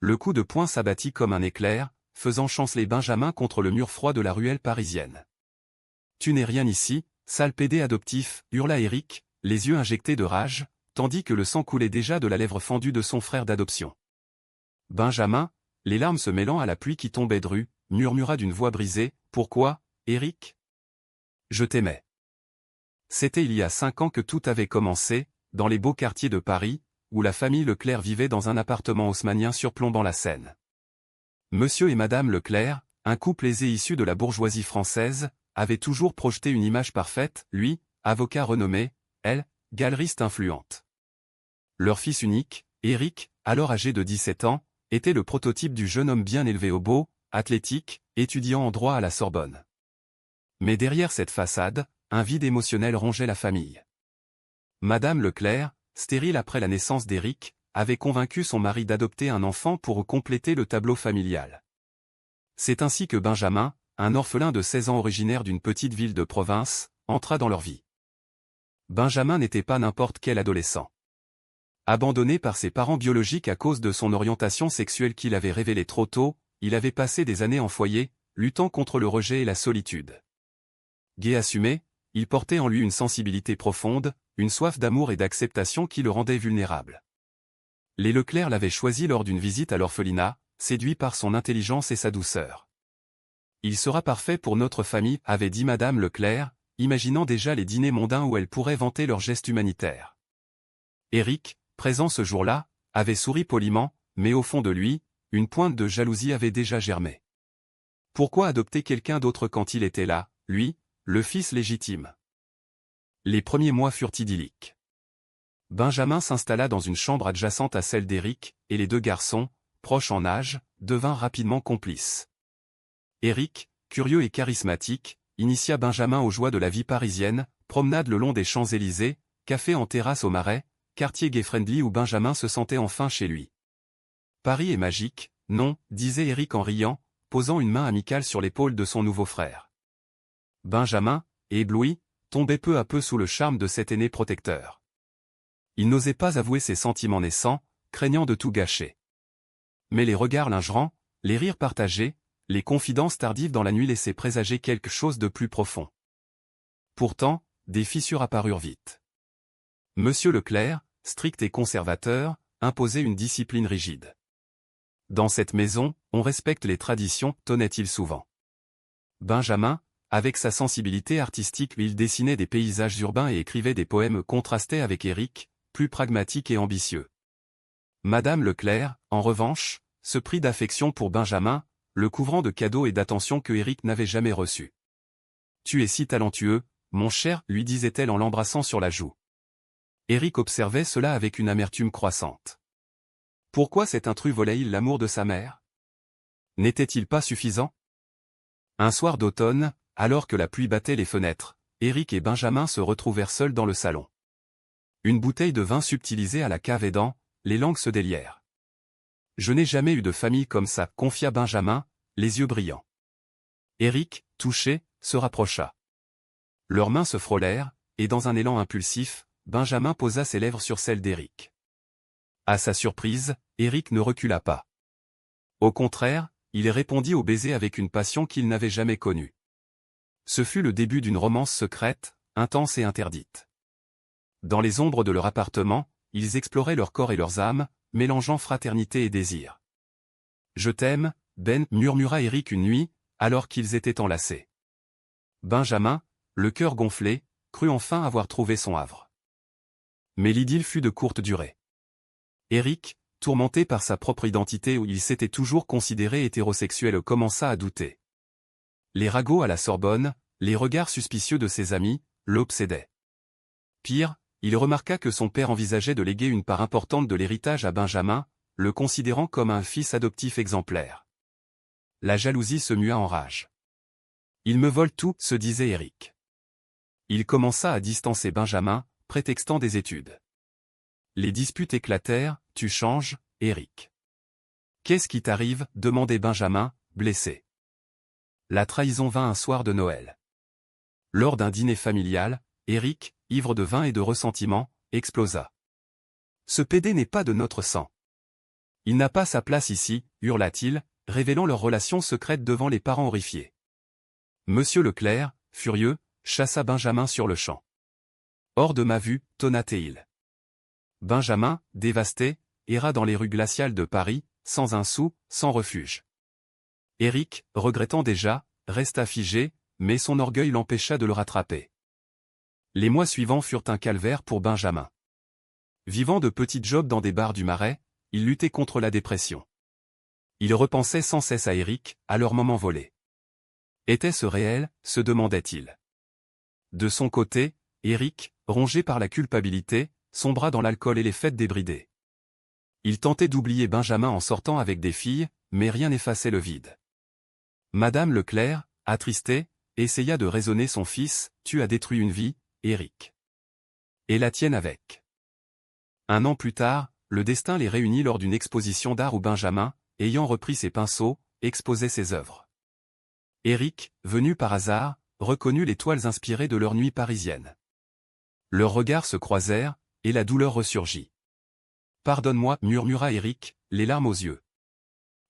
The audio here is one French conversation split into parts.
le coup de poing s'abattit comme un éclair, faisant chanceler Benjamin contre le mur froid de la ruelle parisienne. « Tu n'es rien ici, sale pédé adoptif » hurla Éric, les yeux injectés de rage, tandis que le sang coulait déjà de la lèvre fendue de son frère d'adoption. Benjamin, les larmes se mêlant à la pluie qui tombait dru, murmura d'une voix brisée, « Pourquoi, Éric ? Je t'aimais. » C'était il y a 5 ans que tout avait commencé, dans les beaux quartiers de Paris, où la famille Leclerc vivait dans un appartement haussmannien surplombant la Seine. Monsieur et Madame Leclerc, un couple aisé issu de la bourgeoisie française, avait toujours projeté une image parfaite, lui, avocat renommé, elle, galeriste influente. Leur fils unique, Éric, alors âgé de 17 ans, était le prototype du jeune homme bien élevé au beau, athlétique, étudiant en droit à la Sorbonne. Mais derrière cette façade, un vide émotionnel rongeait la famille. Madame Leclerc, stérile après la naissance d'Éric, avait convaincu son mari d'adopter un enfant pour compléter le tableau familial. C'est ainsi que Benjamin, un orphelin de 16 ans originaire d'une petite ville de province, entra dans leur vie. Benjamin n'était pas n'importe quel adolescent. Abandonné par ses parents biologiques à cause de son orientation sexuelle qu'il avait révélée trop tôt, il avait passé des années en foyer, luttant contre le rejet et la solitude. Gai assumé, il portait en lui une sensibilité profonde, une soif d'amour et d'acceptation qui le rendait vulnérable. Les Leclerc l'avaient choisi lors d'une visite à l'orphelinat, séduit par son intelligence et sa douceur. « Il sera parfait pour notre famille » avait dit Madame Leclerc, imaginant déjà les dîners mondains où elle pourrait vanter leurs gestes humanitaires. Éric, présent ce jour-là, avait souri poliment, mais au fond de lui, une pointe de jalousie avait déjà germé. Pourquoi adopter quelqu'un d'autre quand il était là, lui, le fils légitime? Les premiers mois furent idylliques. Benjamin s'installa dans une chambre adjacente à celle d'Éric, et les deux garçons, proches en âge, devinrent rapidement complices. Éric, curieux et charismatique, initia Benjamin aux joies de la vie parisienne, promenade le long des Champs-Élysées, café en terrasse au Marais, quartier gay-friendly où Benjamin se sentait enfin chez lui. Paris est magique, non, disait Éric en riant, posant une main amicale sur l'épaule de son nouveau frère. Benjamin, ébloui, tombait peu à peu sous le charme de cet aîné protecteur. Il n'osait pas avouer ses sentiments naissants, craignant de tout gâcher. Mais les regards lingerants, les rires partagés, les confidences tardives dans la nuit laissaient présager quelque chose de plus profond. Pourtant, des fissures apparurent vite. Monsieur Leclerc, strict et conservateur, imposait une discipline rigide. Dans cette maison, on respecte les traditions, tonnait-il souvent. Benjamin, avec sa sensibilité artistique, il dessinait des paysages urbains et écrivait des poèmes contrastés avec Éric, plus pragmatique et ambitieux. Madame Leclerc, en revanche, se prit d'affection pour Benjamin, le couvrant de cadeaux et d'attentions que Éric n'avait jamais reçus. « Tu es si talentueux, mon cher » lui disait-elle en l'embrassant sur la joue. Éric observait cela avec une amertume croissante. Pourquoi cet intrus volait-il l'amour de sa mère? N'était-il pas suffisant? Un soir d'automne, alors que la pluie battait les fenêtres, Éric et Benjamin se retrouvèrent seuls dans le salon. Une bouteille de vin subtilisée à la cave aidant, les langues se délièrent. « Je n'ai jamais eu de famille comme ça » confia Benjamin, les yeux brillants. Éric, touché, se rapprocha. Leurs mains se frôlèrent, et dans un élan impulsif, Benjamin posa ses lèvres sur celles d'Éric. À sa surprise, Éric ne recula pas. Au contraire, il répondit au baiser avec une passion qu'il n'avait jamais connue. Ce fut le début d'une romance secrète, intense et interdite. Dans les ombres de leur appartement, ils exploraient leur corps et leurs âmes, mélangeant fraternité et désir. « Je t'aime, Ben » murmura Éric une nuit, alors qu'ils étaient enlacés. Benjamin, le cœur gonflé, crut enfin avoir trouvé son havre. Mais l'idylle fut de courte durée. Éric, tourmenté par sa propre identité où il s'était toujours considéré hétérosexuel, commença à douter. Les ragots à la Sorbonne, les regards suspicieux de ses amis, l'obsédaient. Pire, il remarqua que son père envisageait de léguer une part importante de l'héritage à Benjamin, le considérant comme un fils adoptif exemplaire. La jalousie se mua en rage. « Il me vole tout » se disait Éric. Il commença à distancer Benjamin, prétextant des études. Les disputes éclatèrent. « Tu changes, Éric. »« Qu'est-ce qui t'arrive » demandait Benjamin, blessé. La trahison vint un soir de Noël. Lors d'un dîner familial, Éric, ivre de vin et de ressentiment, explosa. « Ce pédé n'est pas de notre sang. » Il n'a pas sa place ici, hurla-t-il, révélant leur relation secrète devant les parents horrifiés. Monsieur Leclerc, furieux, chassa Benjamin sur le champ. Hors de ma vue, tonna Théil. Benjamin, dévasté, erra dans les rues glaciales de Paris, sans un sou, sans refuge. Éric, regrettant déjà, resta figé, mais son orgueil l'empêcha de le rattraper. Les mois suivants furent un calvaire pour Benjamin. Vivant de petits jobs dans des bars du Marais, il luttait contre la dépression. Il repensait sans cesse à Éric, à leurs moments volés. Était-ce réel, se demandait-il. De son côté, Éric, rongé par la culpabilité, sombra dans l'alcool et les fêtes débridées. Il tentait d'oublier Benjamin en sortant avec des filles, mais rien n'effaçait le vide. Madame Leclerc, attristée, essaya de raisonner son fils, tu as détruit une vie, Éric. Et la tienne avec. Un an plus tard, le destin les réunit lors d'une exposition d'art où Benjamin, ayant repris ses pinceaux, exposait ses œuvres. Éric, venu par hasard, reconnut les toiles inspirées de leur nuit parisienne. Leurs regards se croisèrent, et la douleur ressurgit. Pardonne-moi, murmura Éric, les larmes aux yeux.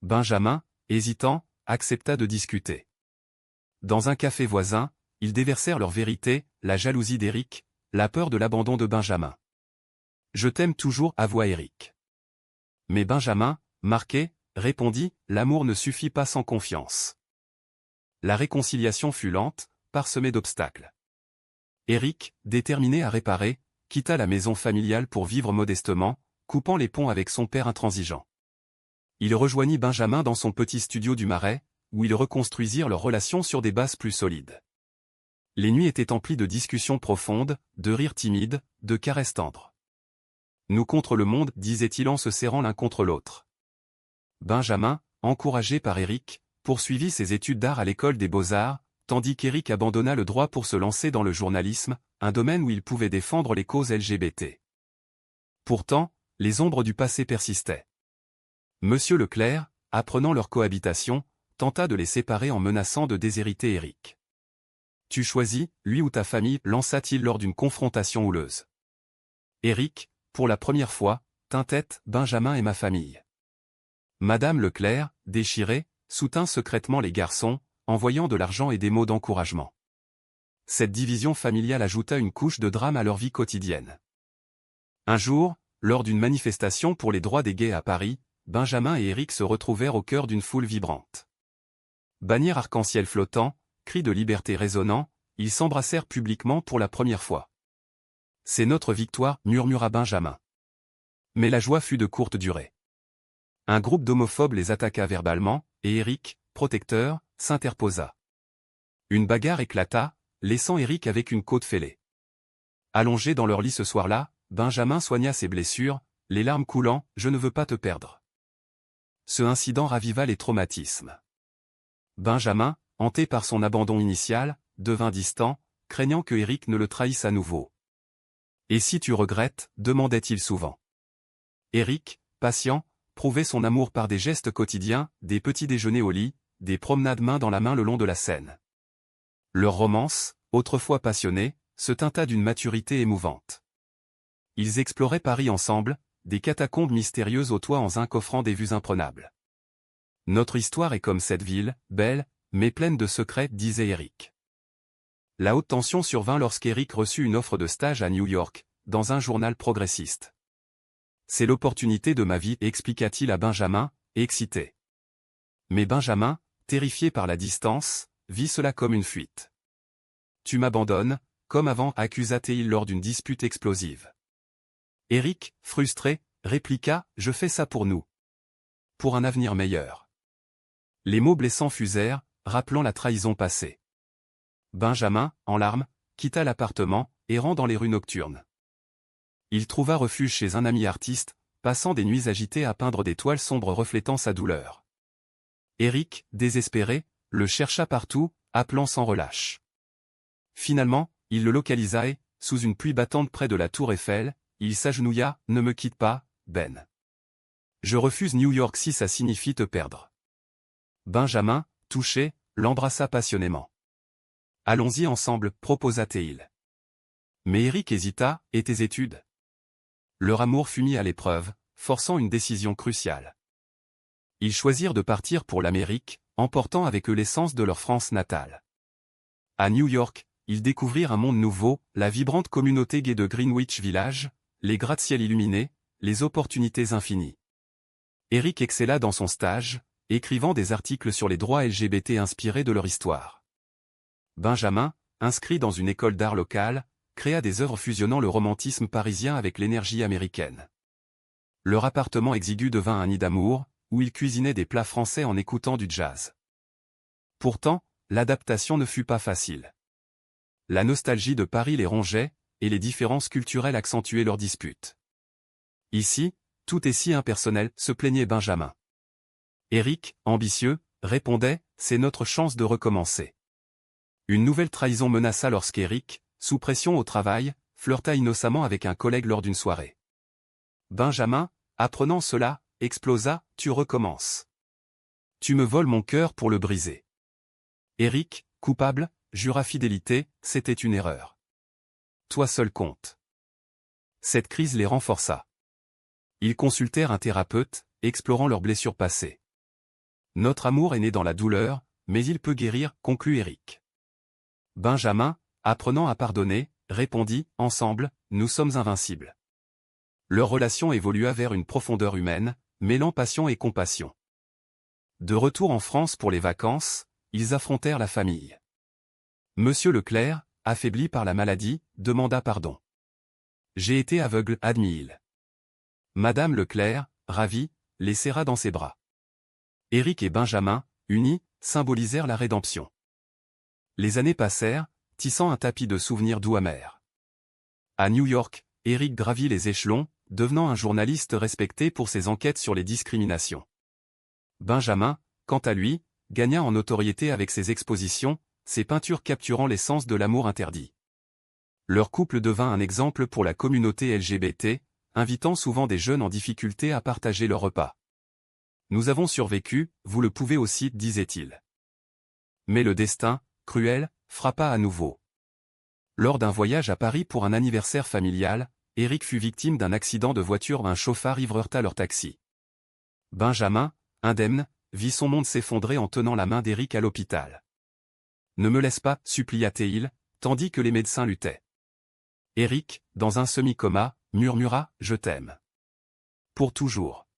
Benjamin, hésitant, accepta de discuter. Dans un café voisin, ils déversèrent leur vérité, la jalousie d'Éric, la peur de l'abandon de Benjamin. Je t'aime toujours, avoua Éric. Mais Benjamin, marqué, répondit, l'amour ne suffit pas sans confiance. La réconciliation fut lente, parsemée d'obstacles. Éric, déterminé à réparer, quitta la maison familiale pour vivre modestement, coupant les ponts avec son père intransigeant. Il rejoignit Benjamin dans son petit studio du Marais, où ils reconstruisirent leur relation sur des bases plus solides. Les nuits étaient emplies de discussions profondes, de rires timides, de caresses tendres. Nous contre le monde, disait-il en se serrant l'un contre l'autre. Benjamin, encouragé par Éric, poursuivit ses études d'art à l'école des Beaux-Arts, tandis qu'Éric abandonna le droit pour se lancer dans le journalisme, un domaine où il pouvait défendre les causes LGBT. Pourtant, les ombres du passé persistaient. Monsieur Leclerc, apprenant leur cohabitation, tenta de les séparer en menaçant de déshériter Éric. « Tu choisis, lui ou ta famille » lança-t-il lors d'une confrontation houleuse. Éric, pour la première fois, tint tête, Benjamin et ma famille. Madame Leclerc, déchirée, soutint secrètement les garçons, envoyant de l'argent et des mots d'encouragement. Cette division familiale ajouta une couche de drame à leur vie quotidienne. Un jour, lors d'une manifestation pour les droits des gays à Paris, Benjamin et Éric se retrouvèrent au cœur d'une foule vibrante. Bannière arc-en-ciel flottant, cris de liberté résonnant, ils s'embrassèrent publiquement pour la première fois. « C'est notre victoire » murmura Benjamin. Mais la joie fut de courte durée. Un groupe d'homophobes les attaqua verbalement, et Éric, protecteur, s'interposa. Une bagarre éclata, laissant Éric avec une côte fêlée. Allongé dans leur lit ce soir-là, Benjamin soigna ses blessures, les larmes coulant, « Je ne veux pas te perdre ». Ce incident raviva les traumatismes. Benjamin, hanté par son abandon initial, devint distant, craignant que Éric ne le trahisse à nouveau. « Et si tu regrettes » demandait-il souvent. Éric, patient, prouvait son amour par des gestes quotidiens, des petits déjeuners au lit, des promenades main dans la main le long de la Seine. Leur romance, autrefois passionnée, se teinta d'une maturité émouvante. Ils exploraient Paris ensemble, des catacombes mystérieuses aux toits en zinc offrant des vues imprenables. Notre histoire est comme cette ville, belle, mais pleine de secrets, disait Éric. La haute tension survint lorsqu'Éric reçut une offre de stage à New York, dans un journal progressiste. C'est l'opportunité de ma vie, expliqua-t-il à Benjamin, excité. Mais Benjamin, terrifié par la distance, vit cela comme une fuite. Tu m'abandonnes, comme avant, accusa-t-il lors d'une dispute explosive. Éric, frustré, répliqua, je fais ça pour nous. Pour un avenir meilleur. Les mots blessants fusèrent, rappelant la trahison passée. Benjamin, en larmes, quitta l'appartement, errant dans les rues nocturnes. Il trouva refuge chez un ami artiste, passant des nuits agitées à peindre des toiles sombres reflétant sa douleur. Éric, désespéré, le chercha partout, appelant sans relâche. Finalement, il le localisa et, sous une pluie battante près de la tour Eiffel, il s'agenouilla, ne me quitte pas, Ben. Je refuse New York si ça signifie te perdre. Benjamin, touché, l'embrassa passionnément. Allons-y ensemble, proposa-t-il. Mais Éric hésita, et tes études? Leur amour fut mis à l'épreuve, forçant une décision cruciale. Ils choisirent de partir pour l'Amérique, emportant avec eux l'essence de leur France natale. À New York, ils découvrirent un monde nouveau, la vibrante communauté gay de Greenwich Village, les gratte-ciel illuminés, les opportunités infinies. Eric excella dans son stage, écrivant des articles sur les droits LGBT inspirés de leur histoire. Benjamin, inscrit dans une école d'art locale, créa des œuvres fusionnant le romantisme parisien avec l'énergie américaine. Leur appartement exigu devint un nid d'amour, où ils cuisinaient des plats français en écoutant du jazz. Pourtant, l'adaptation ne fut pas facile. La nostalgie de Paris les rongeait, et les différences culturelles accentuaient leurs disputes. Ici, tout est si impersonnel, se plaignait Benjamin. Eric, ambitieux, répondait, c'est notre chance de recommencer. Une nouvelle trahison menaça lorsqu'Eric, sous pression au travail, flirta innocemment avec un collègue lors d'une soirée. Benjamin, apprenant cela, explosa, tu recommences. Tu me voles mon cœur pour le briser. Eric, coupable, jura fidélité, c'était une erreur. Toi seul compte. Cette crise les renforça. Ils consultèrent un thérapeute, explorant leurs blessures passées. Notre amour est né dans la douleur, mais il peut guérir, conclut Eric. Benjamin, apprenant à pardonner, répondit, ensemble, nous sommes invincibles. Leur relation évolua vers une profondeur humaine, mêlant passion et compassion. De retour en France pour les vacances, ils affrontèrent la famille. Monsieur Leclerc, affaibli par la maladie, demanda pardon. J'ai été aveugle, admit-il. Madame Leclerc, ravie, les serra dans ses bras. Eric et Benjamin, unis, symbolisèrent la rédemption. Les années passèrent, tissant un tapis de souvenirs doux amers. À New York, Eric gravit les échelons, devenant un journaliste respecté pour ses enquêtes sur les discriminations. Benjamin, quant à lui, gagna en notoriété avec ses expositions, ses peintures capturant l'essence de l'amour interdit. Leur couple devint un exemple pour la communauté LGBT, invitant souvent des jeunes en difficulté à partager leurs repas. Nous avons survécu, vous le pouvez aussi, disait-il. Mais le destin, cruel, frappa à nouveau. Lors d'un voyage à Paris pour un anniversaire familial, Eric fut victime d'un accident de voiture. Un chauffard ivre heurta leur taxi. Benjamin, indemne, vit son monde s'effondrer en tenant la main d'Eric à l'hôpital. Ne me laisse pas, supplia-t-il, tandis que les médecins luttaient. Eric, dans un semi-coma, murmura, je t'aime. Pour toujours.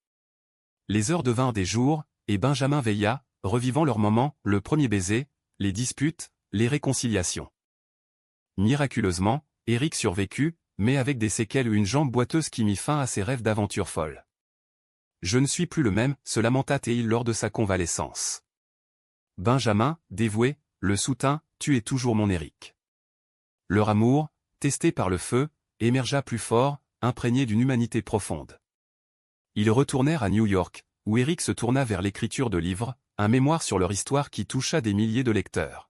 Les heures devinrent des jours, et Benjamin veilla, revivant leurs moments, le premier baiser, les disputes, les réconciliations. Miraculeusement, Eric survécut, mais avec des séquelles et une jambe boiteuse qui mit fin à ses rêves d'aventures folles. Je ne suis plus le même, se lamenta-t-il lors de sa convalescence. Benjamin, dévoué, le soutint, tu es toujours mon Eric. Leur amour, testé par le feu, émergea plus fort, imprégné d'une humanité profonde. Ils retournèrent à New York, où Eric se tourna vers l'écriture de livres, un mémoire sur leur histoire qui toucha des milliers de lecteurs.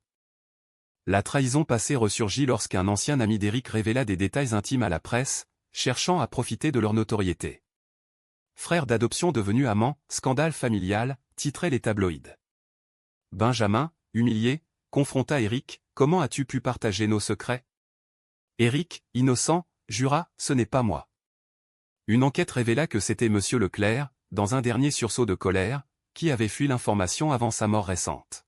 La trahison passée ressurgit lorsqu'un ancien ami d'Eric révéla des détails intimes à la presse, cherchant à profiter de leur notoriété. Frères d'adoption devenus amants, scandale familial, titraient les tabloïds. Benjamin, humilié, confronta Eric, comment as-tu pu partager nos secrets? Eric, innocent, jura, ce n'est pas moi. Une enquête révéla que c'était Monsieur Leclerc, dans un dernier sursaut de colère, qui avait fui l'information avant sa mort récente.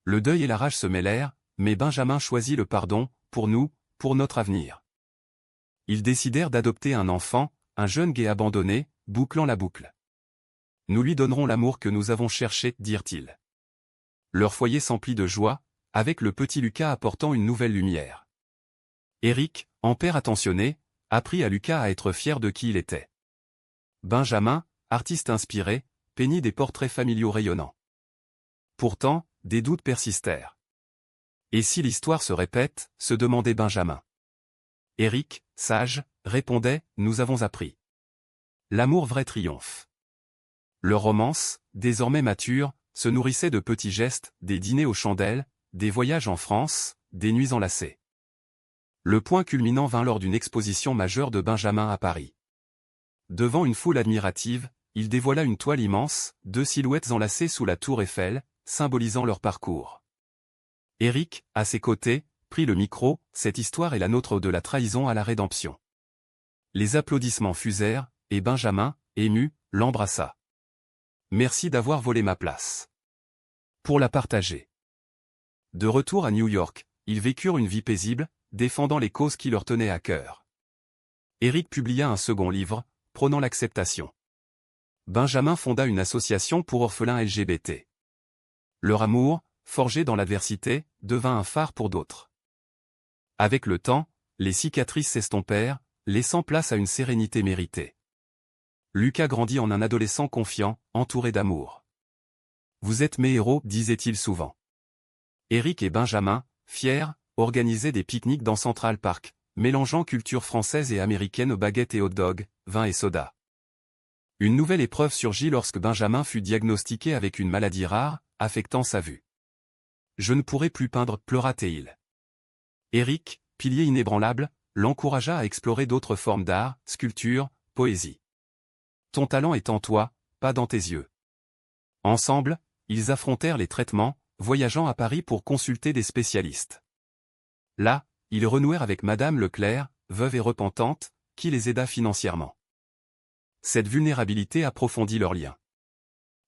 Le deuil et la rage se mêlèrent, mais Benjamin choisit le pardon, pour nous, pour notre avenir. Ils décidèrent d'adopter un enfant, un jeune gay abandonné, bouclant la boucle. Nous lui donnerons l'amour que nous avons cherché, dirent-ils. Leur foyer s'emplit de joie, avec le petit Lucas apportant une nouvelle lumière. Eric, en père attentionné, apprit à Lucas à être fier de qui il était. Benjamin, artiste inspiré, peignit des portraits familiaux rayonnants. Pourtant, des doutes persistèrent. Et si l'histoire se répète, se demandait Benjamin. Eric, sage, répondait, nous avons appris. L'amour vrai triomphe. Leur romance, désormais mature, se nourrissait de petits gestes, des dîners aux chandelles, des voyages en France, des nuits enlacées. Le point culminant vint lors d'une exposition majeure de Benjamin à Paris. Devant une foule admirative, il dévoila une toile immense, 2 silhouettes enlacées sous la tour Eiffel, symbolisant leur parcours. Eric, à ses côtés, prit le micro, cette histoire est la nôtre de la trahison à la rédemption. Les applaudissements fusèrent, et Benjamin, ému, l'embrassa. Merci d'avoir volé ma place. Pour la partager. De retour à New York, ils vécurent une vie paisible, défendant les causes qui leur tenaient à cœur. Eric publia un second livre, prônant l'acceptation. Benjamin fonda une association pour orphelins LGBT. Leur amour, forgé dans l'adversité, devint un phare pour d'autres. Avec le temps, les cicatrices s'estompèrent, laissant place à une sérénité méritée. Lucas grandit en un adolescent confiant, entouré d'amour. « Vous êtes mes héros », disait-il souvent. Eric et Benjamin, fiers, organisaient des pique-niques dans Central Park, mélangeant culture française et américaine aux baguettes et hot dogs, vin et soda. Une nouvelle épreuve surgit lorsque Benjamin fut diagnostiqué avec une maladie rare, affectant sa vue. « Je ne pourrai plus peindre », pleura-t-il. Eric, pilier inébranlable, l'encouragea à explorer d'autres formes d'art, sculpture, poésie. « Ton talent est en toi, pas dans tes yeux. » Ensemble, ils affrontèrent les traitements, voyageant à Paris pour consulter des spécialistes. Là, ils renouèrent avec Madame Leclerc, veuve et repentante, qui les aida financièrement. Cette vulnérabilité approfondit leurs liens.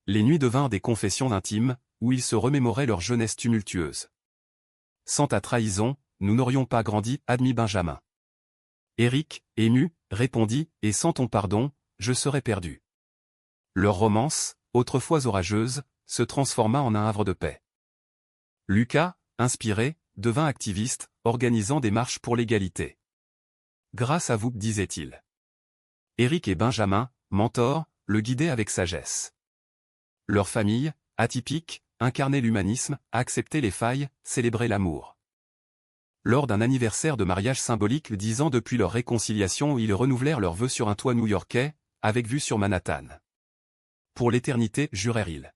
Les nuits devinrent des confessions intimes, où ils se remémoraient leur jeunesse tumultueuse. « Sans ta trahison, nous n'aurions pas grandi », admit Benjamin. Eric, ému, répondit, « Et sans ton pardon, je serais perdu. » Leur romance, autrefois orageuse, se transforma en un havre de paix. Lucas, inspiré, devint activiste, organisant des marches pour l'égalité. « Grâce à vous », disait-il. Eric et Benjamin, mentors, le guidaient avec sagesse. Leur famille, atypique, incarnait l'humanisme, acceptait les failles, célébrait l'amour. Lors d'un anniversaire de mariage symbolique 10 ans depuis leur réconciliation, ils renouvelèrent leurs vœux sur un toit new-yorkais, avec vue sur Manhattan. Pour l'éternité, jurèrent-ils.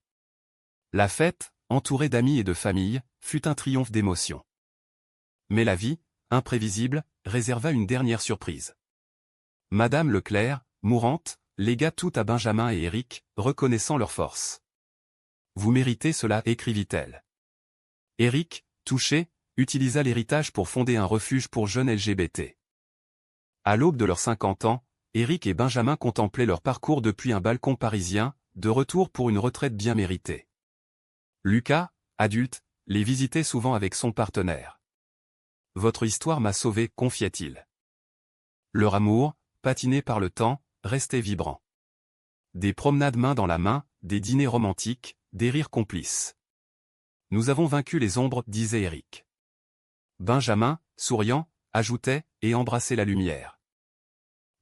La fête, entourée d'amis et de famille, fut un triomphe d'émotion. Mais la vie, imprévisible, réserva une dernière surprise. Madame Leclerc, mourante, légua tout à Benjamin et Eric, reconnaissant leur force. « Vous méritez cela », écrivit-elle. Eric, touché, utilisa l'héritage pour fonder un refuge pour jeunes LGBT. À l'aube de leurs 50 ans, Eric et Benjamin contemplaient leur parcours depuis un balcon parisien, de retour pour une retraite bien méritée. Lucas, adulte, les visitait souvent avec son partenaire. « Votre histoire m'a sauvé », confiait-il. Leur amour, patiné par le temps, restait vibrant. Des promenades main dans la main, des dîners romantiques, des rires complices. « Nous avons vaincu les ombres », disait Eric. Benjamin, souriant, ajoutait, et embrassait la lumière.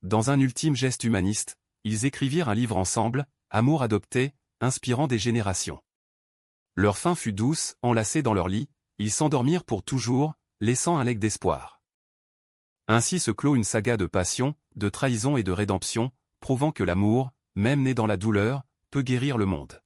Dans un ultime geste humaniste, ils écrivirent un livre ensemble, Amour adopté, inspirant des générations. Leur fin fut douce, enlacés dans leur lit, ils s'endormirent pour toujours, laissant un legs d'espoir. Ainsi se clôt une saga de passion, de trahison et de rédemption, prouvant que l'amour, même né dans la douleur, peut guérir le monde.